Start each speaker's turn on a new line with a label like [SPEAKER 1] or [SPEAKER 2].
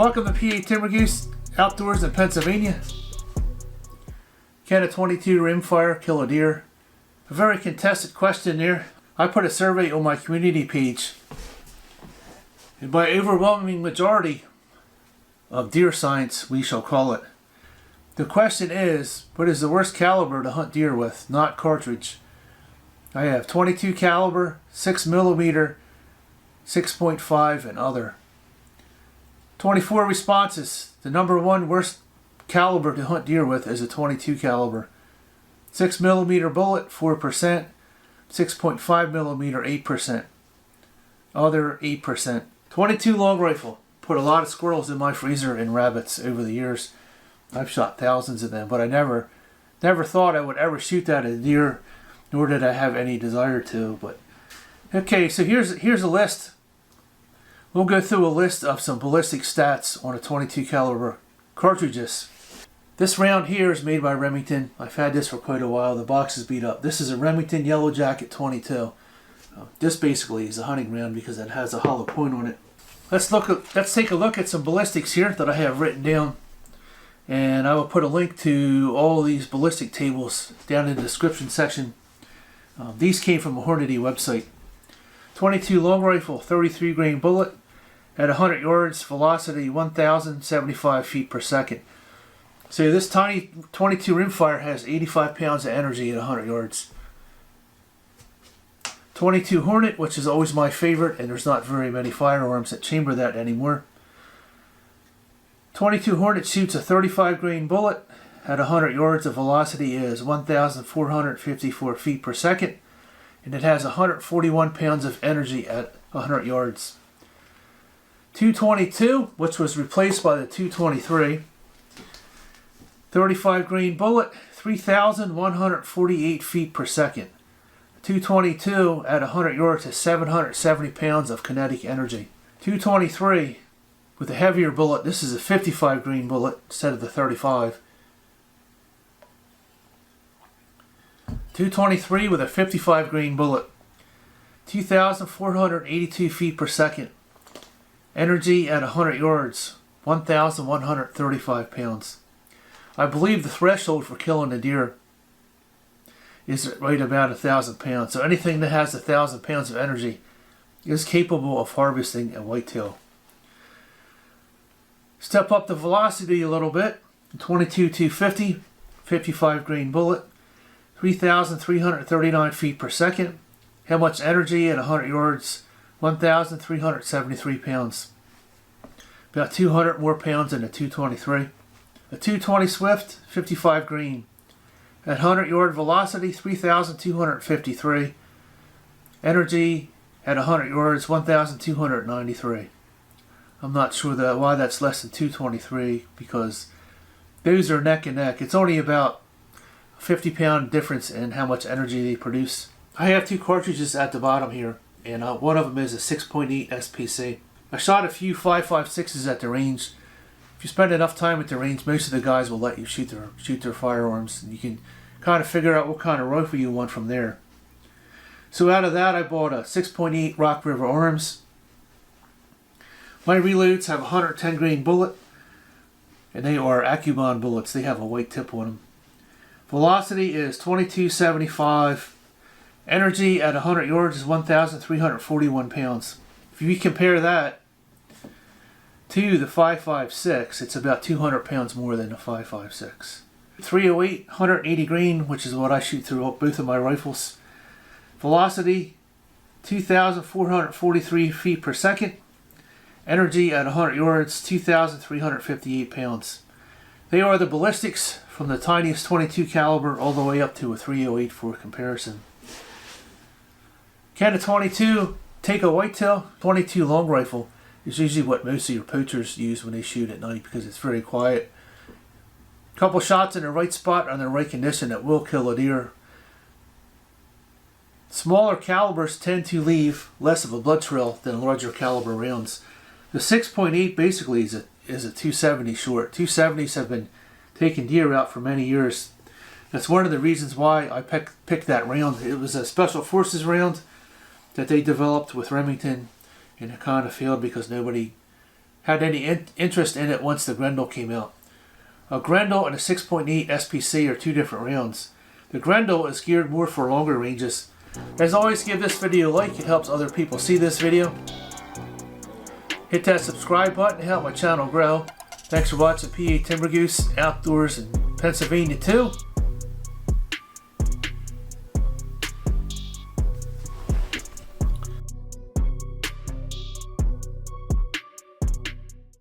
[SPEAKER 1] Welcome to PA Timber Goose Outdoors in Pennsylvania. Can a 22 rimfire kill a deer? A very contested question there. I put a survey on my community page, and by overwhelming majority of deer science, we shall call it. The question is, what is the worst caliber to hunt deer with, not cartridge? I have 22 caliber, 6mm, 6.5, and other. 24 responses. The number one worst caliber to hunt deer with is a 22 caliber. 6mm bullet, 4%. 6.5mm, 8%. Other, 8%. 22 long rifle. Put a lot of squirrels in my freezer and rabbits over the years. I've shot thousands of them, but I never thought I would ever shoot that at a deer, nor did I have any desire to. But okay, so here's a list. We'll go through a list of some ballistic stats on a 22 caliber cartridges. This round here is made by Remington. I've had this for quite a while. The box is beat up. This is a Remington Yellow Jacket 22. This basically is a hunting round because it has a hollow point on it. Let's take a look at some ballistics here that I have written down. And I will put a link to all these ballistic tables down in the description section. These came from a Hornady website. 22 long rifle, 33 grain bullet at 100 yards, velocity 1,075 feet per second. So this tiny 22 rimfire has 85 pounds of energy at 100 yards. 22 Hornet, which is always my favorite, and there's not very many firearms that chamber that anymore. 22 Hornet shoots a 35 grain bullet at 100 yards. The velocity is 1,454 feet per second, and it has 141 pounds of energy at 100 yards. 222, which was replaced by the 223, 35 grain bullet, 3,148 feet per second. 222 at 100 yards has 770 pounds of kinetic energy. 223 with a heavier bullet, this is a 55 grain bullet instead of the 35. 223 with a 55 grain bullet, 2,482 feet per second. Energy at 100 yards, 1,135 pounds. I believe the threshold for killing a deer is right about 1,000 pounds. So anything that has 1,000 pounds of energy is capable of harvesting a whitetail. Step up the velocity a little bit. 22 250, 55 grain bullet, 3,339 feet per second. How much energy at 100 yards? 1,373 pounds. About 200 more pounds than a 223. A 220 Swift, 55 grain. At 100 yard velocity, 3,253. Energy at 100 yards, 1,293. I'm not sure why that's less than 223, because those are neck and neck. It's only about a 50-pound difference in how much energy they produce. I have two cartridges at the bottom here, and one of them is a 6.8 SPC. I shot a few 5.56s at the range. If you spend enough time at the range, most of the guys will let you shoot their firearms, and you can kind of figure out what kind of rifle you want from there. So out of that, I bought a 6.8 Rock River Arms. My reloads have a 110 grain bullet, and they are Accubon bullets. They have a white tip on them. Velocity is 2275. Energy at 100 yards is 1,341 pounds. If you compare that to the 5.56, it's about 200 pounds more than the 5.56. 308, 180 grain, which is what I shoot through both of my rifles. Velocity, 2,443 feet per second. Energy at 100 yards, 2,358 pounds. They are the ballistics from the tiniest 22 caliber all the way up to a 308 for comparison. Can a 22 take a whitetail? 22 long rifle is usually what most of your poachers use when they shoot at night because it's very quiet. Couple shots in the right spot or in the right condition that will kill a deer. Smaller calibers tend to leave less of a blood trail than larger caliber rounds. The 6.8 basically is a 270 short. 270s have been taking deer out for many years. That's one of the reasons why I picked that round. It was a Special Forces round that they developed with Remington, and it kind of failed because nobody had any interest in it once the Grendel came out. A Grendel and a 6.8 SPC are two different rounds. The Grendel is geared more for longer ranges. As always, give this video a like, it helps other people see this video. Hit that subscribe button to help my channel grow. Thanks for watching PA Timber Goose Outdoors in Pennsylvania too.